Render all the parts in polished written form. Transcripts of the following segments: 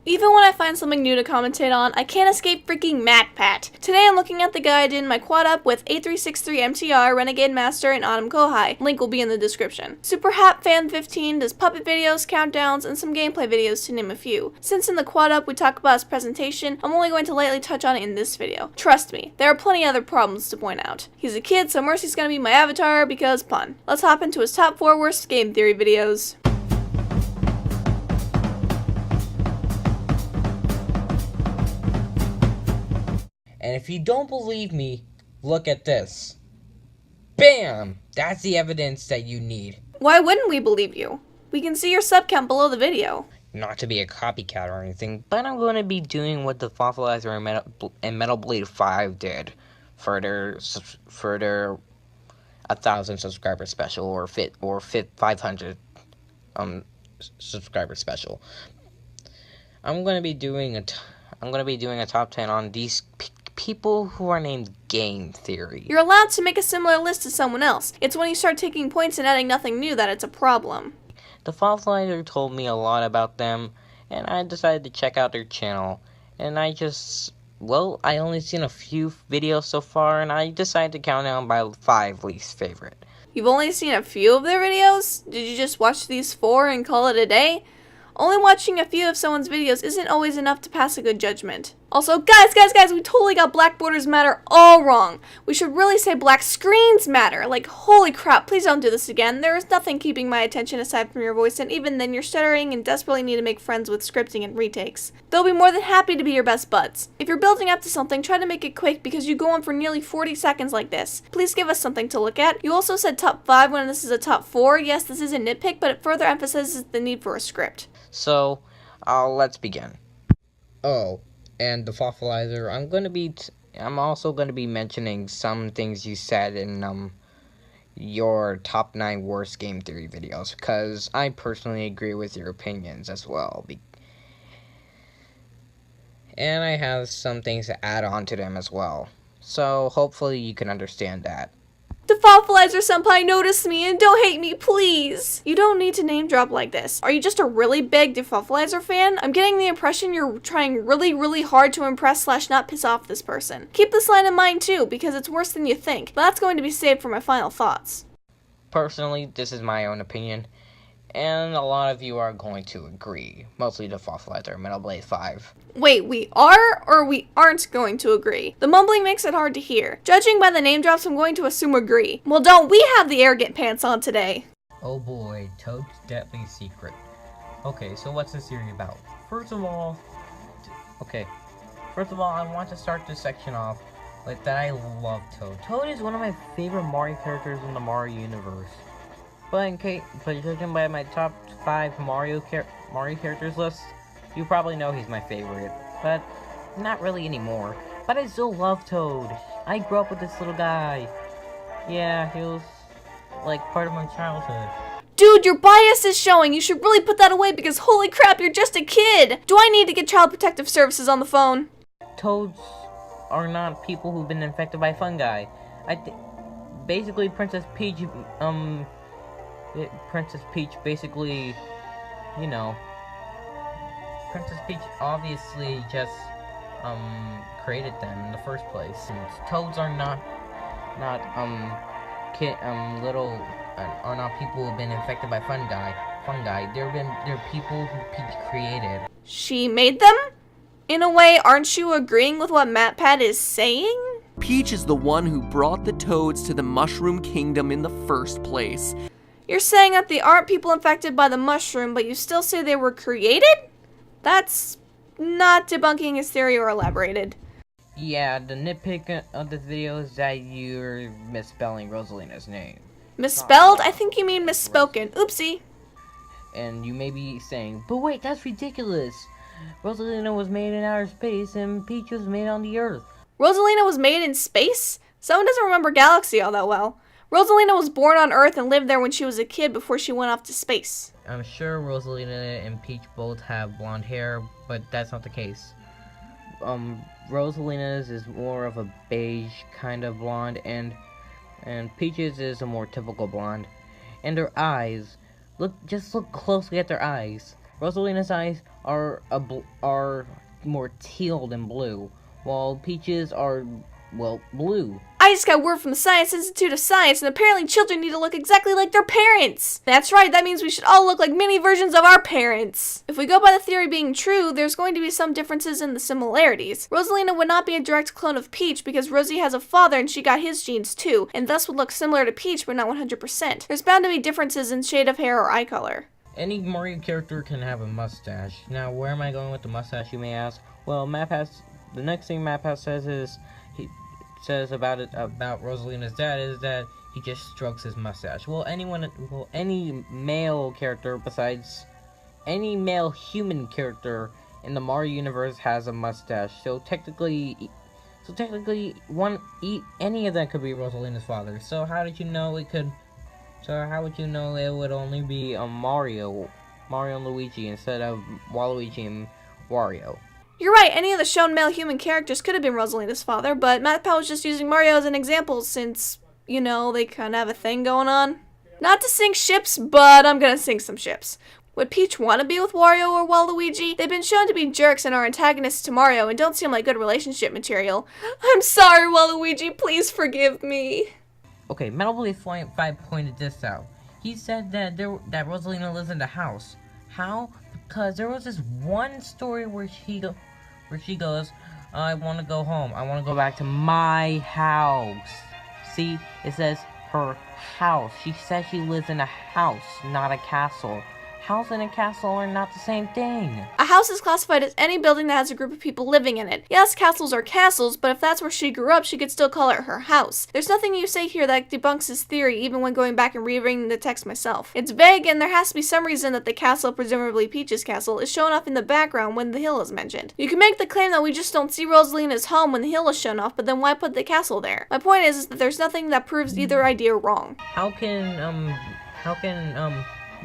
Even when I find something new to commentate on, I can't escape freaking MacPat. Today I'm looking at the guy I did in my quad up with A363 MTR, Renegade Master, and Autumn Kohai. Link will be in the description. Superhapman15 does puppet videos, countdowns, and some gameplay videos to name a few. Since in the quad up we talk about his presentation, I'm only going to lightly touch on it in this video. Trust me, there are plenty other problems to point out. He's a kid, so Mercy's gonna be my avatar because pun. Let's hop into his top 4 worst game theory videos. And if you don't believe me, look at this. Bam! That's the evidence that you need. Why wouldn't we believe you? We can see your sub count below the video. Not to be a copycat or anything, but I'm going to be doing what the Fossilizer and Metal Blade 5 did for their 1,000 subscriber special or 500 subscriber special. I'm going to be doing a top 10 on these people who are named Game Theory. You're allowed to make a similar list to someone else. It's when you start taking points and adding nothing new that it's a problem. The Fossilizer told me a lot about them, and I decided to check out their channel. And I only seen a few videos so far, and I decided to count down by 5 least favorite. You've only seen a few of their videos? Did you just watch these 4 and call it a day? Only watching a few of someone's videos isn't always enough to pass a good judgment. Also, guys, we totally got black borders matter all wrong. We should really say black screens matter. Like, holy crap, please don't do this again. There is nothing keeping my attention aside from your voice, and even then you're stuttering and desperately need to make friends with scripting and retakes. They'll be more than happy to be your best buds. If you're building up to something, try to make it quick because you go on for nearly 40 seconds like this. Please give us something to look at. You also said top 5 when this is a top 4. Yes, this is a nitpick, but it further emphasizes the need for a script. So, let's begin. Oh, and the Fossilizer, I'm also going to be mentioning some things you said in, your top 9 worst game theory videos, because I personally agree with your opinions as well. And I have some things to add on to them as well. So, hopefully you can understand that. Fossilizer Senpai, notice me and don't hate me, please! You don't need to name drop like this. Are you just a really big Fossilizer fan? I'm getting the impression you're trying really hard to impress / not piss off this person. Keep this line in mind too, because it's worse than you think, but that's going to be saved for my final thoughts. Personally, this is my own opinion, and a lot of you are going to agree. Mostly the Fossilizer and Metal Blade 5. Wait, we are or we aren't going to agree? The mumbling makes it hard to hear. Judging by the name drops, I'm going to assume agree. Well, don't we have the arrogant pants on today? Oh boy, Toad's Deadly Secret. Okay, so what's this theory about? First of all, I want to start this section off like that I love Toad. Toad is one of my favorite Mario characters in the Mario universe. But judging by my top 5 Mario characters list, you probably know he's my favorite, but not really anymore. But I still love Toad. I grew up with this little guy. Yeah, he was like part of my childhood. Dude, your bias is showing. You should really put that away because holy crap, you're just a kid. Do I need to get Child Protective Services on the phone? Toads are not people who've been infected by fungi. Basically Princess Peach basically, Princess Peach obviously just created them in the first place. And toads are not people who've been infected by fungi. They're people who Peach created. She made them? In a way, aren't you agreeing with what MatPat is saying? Peach is the one who brought the toads to the Mushroom Kingdom in the first place. You're saying that they aren't people infected by the mushroom, but you still say they were created? That's not debunking his theory or elaborated. Yeah, the nitpick of this video is that you're misspelling Rosalina's name. Misspelled? I think you mean misspoken. Oopsie. And you may be saying, but wait, that's ridiculous. Rosalina was made in outer space and Peach was made on the Earth. Rosalina was made in space? Someone doesn't remember Galaxy all that well. Rosalina was born on Earth and lived there when she was a kid before she went off to space. I'm sure Rosalina and Peach both have blonde hair, but that's not the case. Rosalina's is more of a beige kind of blonde, and Peach's is a more typical blonde. And their eyes, just look closely at their eyes. Rosalina's eyes are more teal than blue, while Peach's are, well, blue. I just got word from the Science Institute of Science, and apparently children need to look exactly like their parents. That's right, that means we should all look like mini versions of our parents. If we go by the theory being true, there's going to be some differences in the similarities. Rosalina would not be a direct clone of Peach because Rosie has a father and she got his genes too, and thus would look similar to Peach but not 100%. There's bound to be differences in shade of hair or eye color. Any Mario character can have a mustache. Now, where am I going with the mustache, you may ask? Well, the next thing MapPass says is, about Rosalina's dad is that he just strokes his mustache. Well, any male character besides any male human character in the Mario universe has a mustache. So technically, any of them could be Rosalina's father. So how would you know it would only be Mario and Luigi instead of Waluigi and Wario? You're right, any of the shown male human characters could have been Rosalina's father, but MatPal was just using Mario as an example since, you know, they kind of have a thing going on. Not to sink ships, but I'm gonna sink some ships. Would Peach want to be with Wario or Waluigi? They've been shown to be jerks and are antagonists to Mario and don't seem like good relationship material. I'm sorry, Waluigi, please forgive me. Okay, Metal Blade 5 pointed this out. He said that Rosalina lives in the house. How? Because there was this one story where she goes, I want to go home. I want to go back to my house. See, it says her house. She says she lives in a house, not a castle. House and a castle are not the same thing. A house is classified as any building that has a group of people living in it. Yes, castles are castles, but if that's where she grew up, she could still call it her house. There's nothing you say here that debunks his theory, even when going back and rereading the text myself. It's vague, and there has to be some reason that the castle, presumably Peach's castle, is shown off in the background when the hill is mentioned. You can make the claim that we just don't see Rosalina's home when the hill is shown off, but then why put the castle there? My point is that there's nothing that proves either idea wrong. How can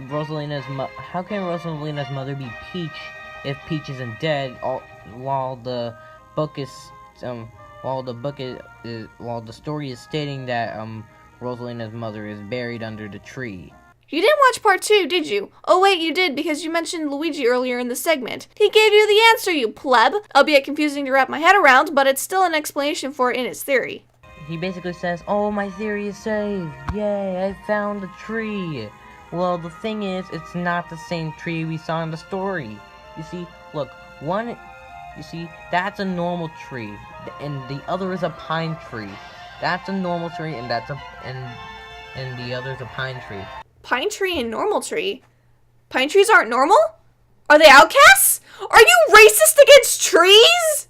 Rosalina's mother be Peach if Peach isn't dead? While the story is stating that Rosalina's mother is buried under the tree. You didn't watch part 2, did you? Oh wait, you did, because you mentioned Luigi earlier in the segment. He gave you the answer, you pleb! Albeit confusing to wrap my head around, but it's still an explanation for it in his theory. He basically says, "Oh, my theory is saved! Yay, I found the tree!" Well, the thing is, it's not the same tree we saw in the story. You see, look, that's a normal tree, and the other is a pine tree. That's a normal tree, and and the other's a pine tree. Pine tree and normal tree? Pine trees aren't normal? Are they outcasts? Are you racist against trees?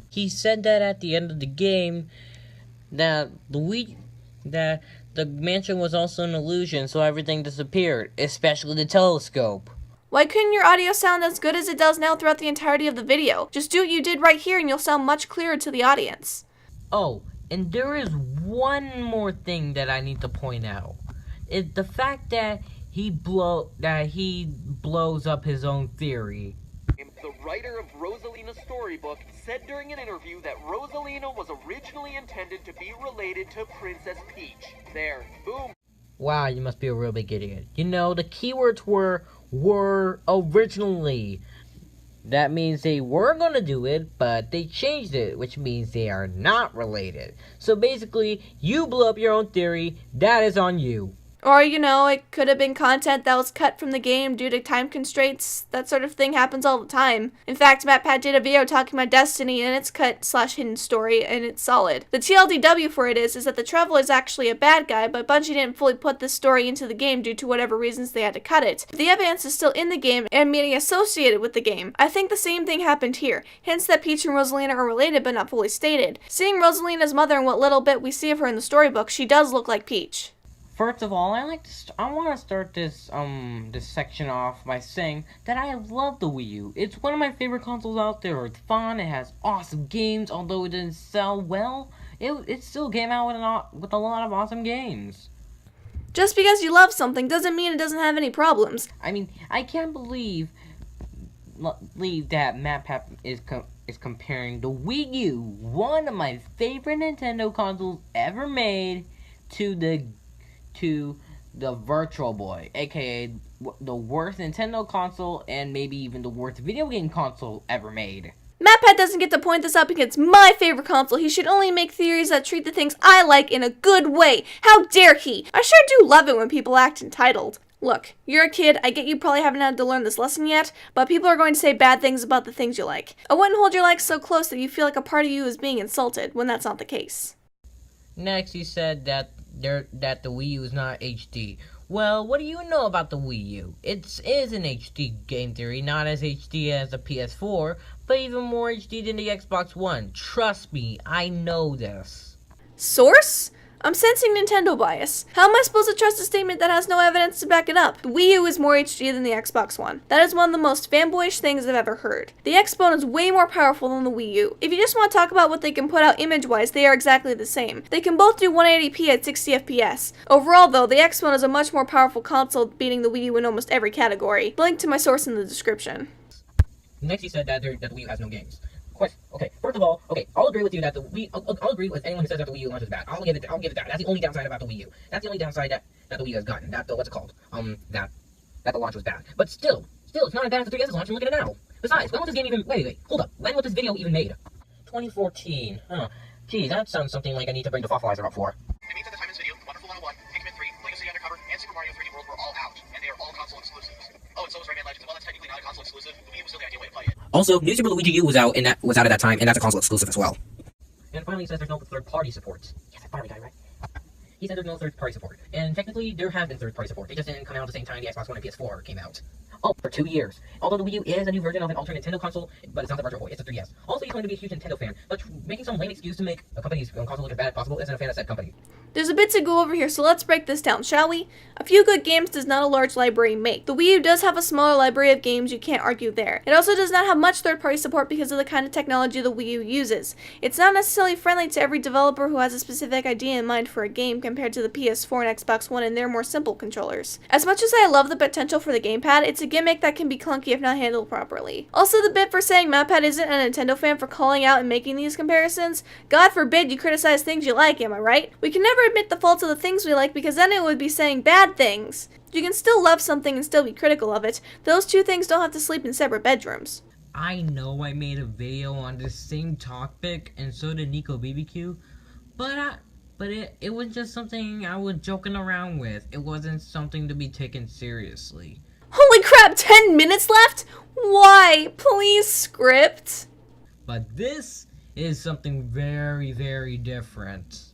He said that at the end of the game, that the mansion was also an illusion, so everything disappeared, especially the telescope. Why couldn't your audio sound as good as it does now throughout the entirety of the video? Just do what you did right here and you'll sound much clearer to the audience. Oh, and there is one more thing that I need to point out. It's the fact that he blows up his own theory. The writer of Rosalina's storybook said during an interview that Rosalina was originally intended to be related to Princess Peach. There, boom. Wow, you must be a real big idiot. You know, the keywords were originally. That means they were gonna do it, but they changed it, which means they are not related. So basically, you blew up your own theory. That is on you. Or, you know, it could have been content that was cut from the game due to time constraints. That sort of thing happens all the time. In fact, MatPat did a video talking about Destiny and its cut/hidden story, and it's solid. The TLDW for it is that the Traveler is actually a bad guy, but Bungie didn't fully put this story into the game due to whatever reasons they had to cut it. The evidence is still in the game and meaning associated with the game. I think the same thing happened here, hence that Peach and Rosalina are related but not fully stated. Seeing Rosalina's mother and what little bit we see of her in the storybook, she does look like Peach. First of all, I want to start this section off by saying that I love the Wii U. It's one of my favorite consoles out there. It's fun. It has awesome games. Although it didn't sell well, it still came out with a lot of awesome games. Just because you love something doesn't mean it doesn't have any problems. I mean, I can't believe that MatPat is comparing the Wii U, one of my favorite Nintendo consoles ever made, to the Virtual Boy, aka the worst Nintendo console and maybe even the worst video game console ever made. MatPat doesn't get to point this out because it's my favorite console. He should only make theories that treat the things I like in a good way. How dare he? I sure do love it when people act entitled. Look, you're a kid, I get you probably haven't had to learn this lesson yet, but people are going to say bad things about the things you like. I wouldn't hold your likes so close that you feel like a part of you is being insulted, when that's not the case. Next, he said that the Wii U is not HD. Well, what do you know about the Wii U? It is an HD game theory, not as HD as the PS4, but even more HD than the Xbox One. Trust me, I know this. Source? I'm sensing Nintendo bias. How am I supposed to trust a statement that has no evidence to back it up? The Wii U is more HD than the Xbox One. That is one of the most fanboyish things I've ever heard. The Xbone is way more powerful than the Wii U. If you just want to talk about what they can put out image-wise, they are exactly the same. They can both do 180p at 60 FPS. Overall though, the Xbone is a much more powerful console, beating the Wii U in almost every category. Link to my source in the description. Next, he said that the Wii U has no games. Okay, first of all, I'll agree with you that the Wii. I'll agree with anyone who says that the Wii U launch is bad. I'll give it that. That's the only downside about the Wii U. That's the only downside that the Wii U has gotten. That the what's it called? That the launch was bad. But still, it's not as bad as the 3DS's launch. And look at it now. Besides, when was this game even? Wait, hold up. When was this video even made? 2014. Huh. Geez, that sounds something like I need to bring the fossilizer up for. It means at the time of this video, Wonderful 101, Pikmin 3, Legacy Undercover, and Super Mario 3D World were all out, and they are all console exclusives. Oh, and so was Rayman Legends. While that's technically not a console exclusive, the Wii U was still the ideal way to play it. Also, New Super Luigi U was out at that time, and that's a console exclusive as well. And finally, he says there's no third-party support. Yes, that Barbie guy, right? He said there's no third-party support. And technically, there has been third-party support. It just didn't come out at the same time the Xbox One and PS4 came out. Oh, for 2 years. Although the Wii U is a new version of an alternate Nintendo console, but it's not the Virtual Boy, it's a 3DS. Also, he's going to be a huge Nintendo fan, but making some lame excuse to make a company's console look as bad as possible isn't a fan of said company. There's a bit to go over here, so let's break this down, shall we? A few good games does not a large library make. The Wii U does have a smaller library of games, you can't argue there. It also does not have much third-party support because of the kind of technology the Wii U uses. It's not necessarily friendly to every developer who has a specific idea in mind for a game compared to the PS4 and Xbox One and their more simple controllers. As much as I love the potential for the gamepad, it's a gimmick that can be clunky if not handled properly. Also, the bit for saying MatPat isn't a Nintendo fan for calling out and making these comparisons, God forbid you criticize things you like, am I right? We can never admit the faults of the things we like because then it would be saying bad things. You can still love something and still be critical of it. Those two things don't have to sleep in separate bedrooms. I know I made a video on this same topic, and so did Nico BBQ, but it was just something I was joking around with. It wasn't something to be taken seriously. Holy crap, 10 minutes left? Why? Please, script. But this is something very, very different.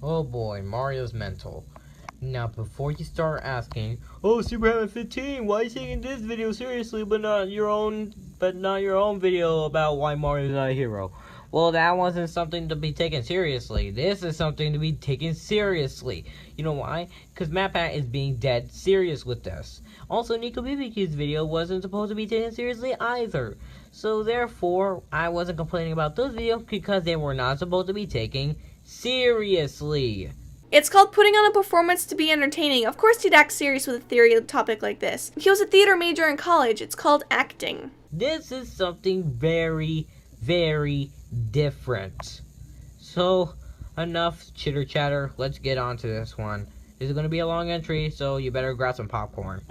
Oh boy, Mario's mental. Now, before you start asking, oh, Superhapman15, why are you taking this video seriously, but not your own video about why Mario's not a hero? Well, that wasn't something to be taken seriously. This is something to be taken seriously. You know why? Because MatPat is being dead serious with this. Also, Nico BBQ's video wasn't supposed to be taken seriously either. So therefore, I wasn't complaining about those videos because they were not supposed to be taken seriously. It's called putting on a performance to be entertaining. Of course he'd act serious with a theory topic like this. He was a theater major in college. It's called acting. This is something very, very different. So, enough chitter chatter. Let's get on to this one. This is going to be a long entry, so you better grab some popcorn.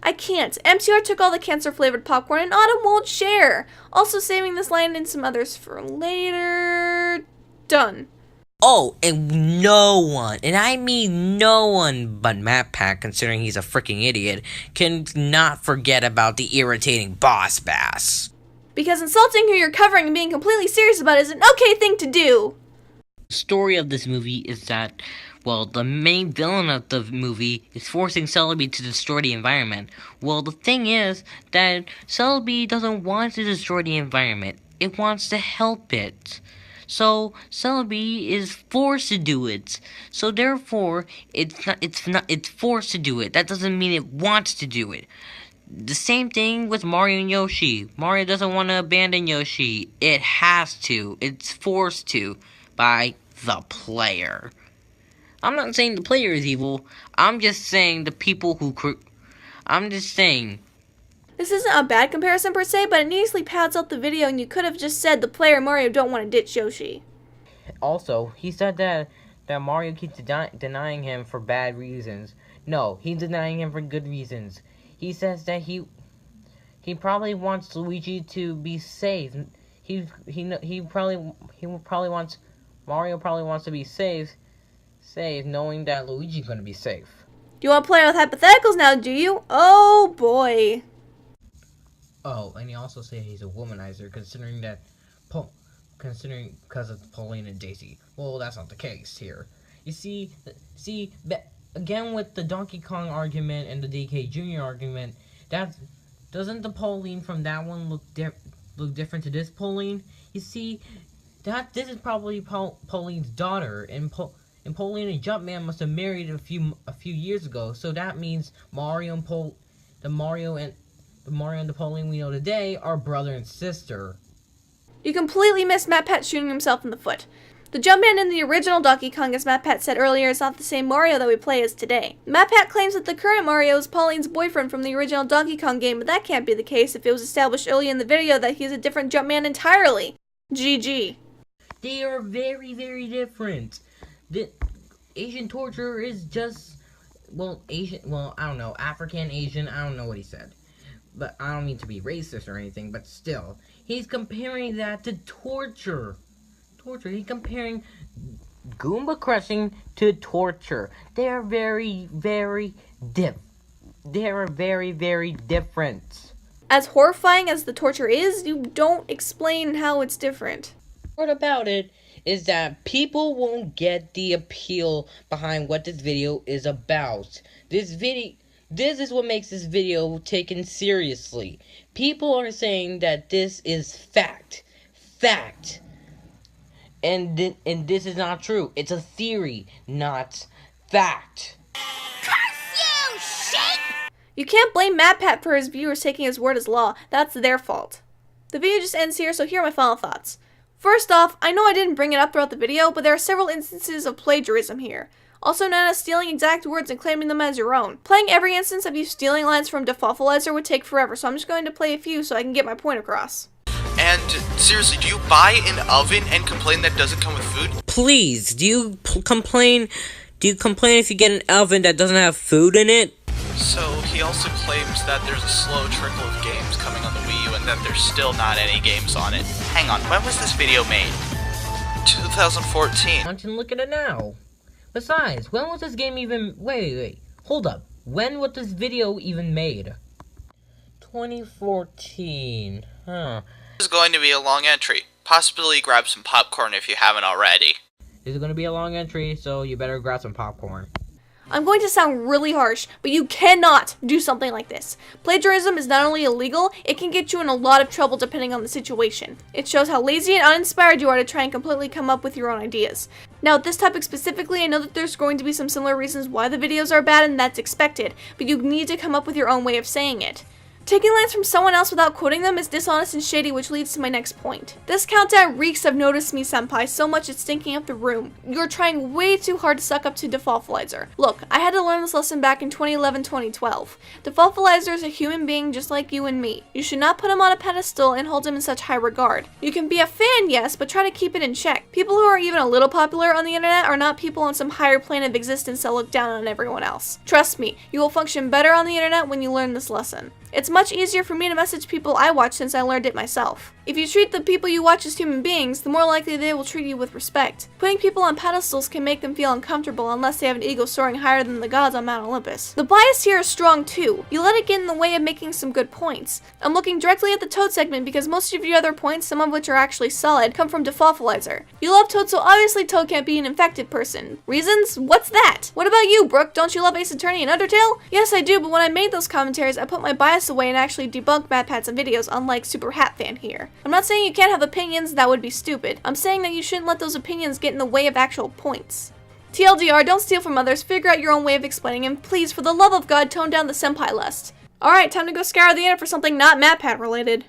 I can't. MTR took all the cancer-flavored popcorn and Autumn won't share. Also saving this line and some others for later. Done. Oh, and no one, and I mean no one but MatPat, considering he's a freaking idiot, can not forget about the irritating Boss Bass. Because insulting who you're covering and being completely serious about is an okay thing to do. The story of this movie is that, well, the main villain of the movie is forcing Celebi to destroy the environment. Well, the thing is that Celebi doesn't want to destroy the environment. It wants to help it. So Celebi is forced to do it. So therefore, it's forced to do it. That doesn't mean it wants to do it. The same thing with Mario and Yoshi. Mario doesn't want to abandon Yoshi. It has to. It's forced to by the player. I'm not saying the player is evil. I'm just saying the people who I'm just saying. This isn't a bad comparison per se, but it neatly pads out the video and you could have just said the player and Mario don't want to ditch Yoshi. Also, he said that Mario keeps denying him for bad reasons. No, he's denying him for good reasons. He says that he probably wants Luigi to be safe. Mario probably wants to be safe, knowing that Luigi's gonna be safe. You want to play with hypotheticals now, do you? Oh boy. Oh, and he also said he's a womanizer, considering because of Pauline and Daisy. Well, that's not the case here. You see, again with the Donkey Kong argument and the DK Jr. argument, doesn't the Pauline from that one look different to this Pauline? You see, this is probably Pauline's daughter, and Pauline and Jumpman must have married a few years ago. So that means Mario and the Mario and the Pauline we know today are brother and sister. You completely missed MatPat shooting himself in the foot. The Jumpman in the original Donkey Kong, as MatPat said earlier, is not the same Mario that we play as today. MatPat claims that the current Mario is Pauline's boyfriend from the original Donkey Kong game, but that can't be the case if it was established early in the video that he's a different Jumpman entirely. GG. They are very, very different. The Asian torture is just, I don't know, African, Asian, I don't know what he said. But I don't mean to be racist or anything, but still. He's comparing that to torture. He's comparing Goomba crushing to torture. They are very, very different. As horrifying as the torture is, you don't explain how it's different. What about it is that people won't get the appeal behind what this video is about. This is what makes this video taken seriously. People are saying that this is fact. And this is not true. It's a theory, not fact. Curse you, sheep! You can't blame MatPat for his viewers taking his word as law. That's their fault. The video just ends here, so here are my final thoughts. First off, I know I didn't bring it up throughout the video, but there are several instances of plagiarism here. Also known as stealing exact words and claiming them as your own. Playing every instance of you stealing lines from Defaultalizer would take forever, so I'm just going to play a few so I can get my point across. And seriously, do you buy an oven and complain that doesn't come with food? Please, do you complain if you get an oven that doesn't have food in it? So he also claims that there's a slow trickle of games coming on the Wii U and that there's still not any games on it. Hang on, when was this video made? 2014. I can look at it now. Besides, when was this game even... Wait, hold up. When was this video even made? 2014, huh. This is going to be a long entry. Possibly grab some popcorn if you haven't already. This is going to be a long entry, so you better grab some popcorn. I'm going to sound really harsh, but you cannot do something like this. Plagiarism is not only illegal, it can get you in a lot of trouble depending on the situation. It shows how lazy and uninspired you are to try and completely come up with your own ideas. Now, with this topic specifically, I know that there's going to be some similar reasons why the videos are bad, and that's expected, but you need to come up with your own way of saying it. Taking lines from someone else without quoting them is dishonest and shady, which leads to my next point. This countdown reeks of Notice Me Senpai so much it's stinking up the room. You're trying way too hard to suck up to Defaultalizer. Look, I had to learn this lesson back in 2011-2012. Defaultalizer is a human being just like you and me. You should not put him on a pedestal and hold him in such high regard. You can be a fan, yes, but try to keep it in check. People who are even a little popular on the internet are not people on some higher plane of existence that look down on everyone else. Trust me, you will function better on the internet when you learn this lesson. It's much easier for me to message people I watch since I learned it myself. If you treat the people you watch as human beings, the more likely they will treat you with respect. Putting people on pedestals can make them feel uncomfortable unless they have an ego soaring higher than the gods on Mount Olympus. The bias here is strong too. You let it get in the way of making some good points. I'm looking directly at the Toad segment because most of your other points, some of which are actually solid, come from Defaultalizer. You love Toad, so obviously Toad can't be an infected person. Reasons? What's that? What about you, Brooke? Don't you love Ace Attorney and Undertale? Yes, I do, but when I made those commentaries, I put my bias away and actually debunked MatPat's videos, unlike Superhapman here. I'm not saying you can't have opinions, that would be stupid. I'm saying that you shouldn't let those opinions get in the way of actual points. TLDR, don't steal from others, figure out your own way of explaining, and please, for the love of God, tone down the senpai lust. Alright, time to go scour the internet for something not MatPat related.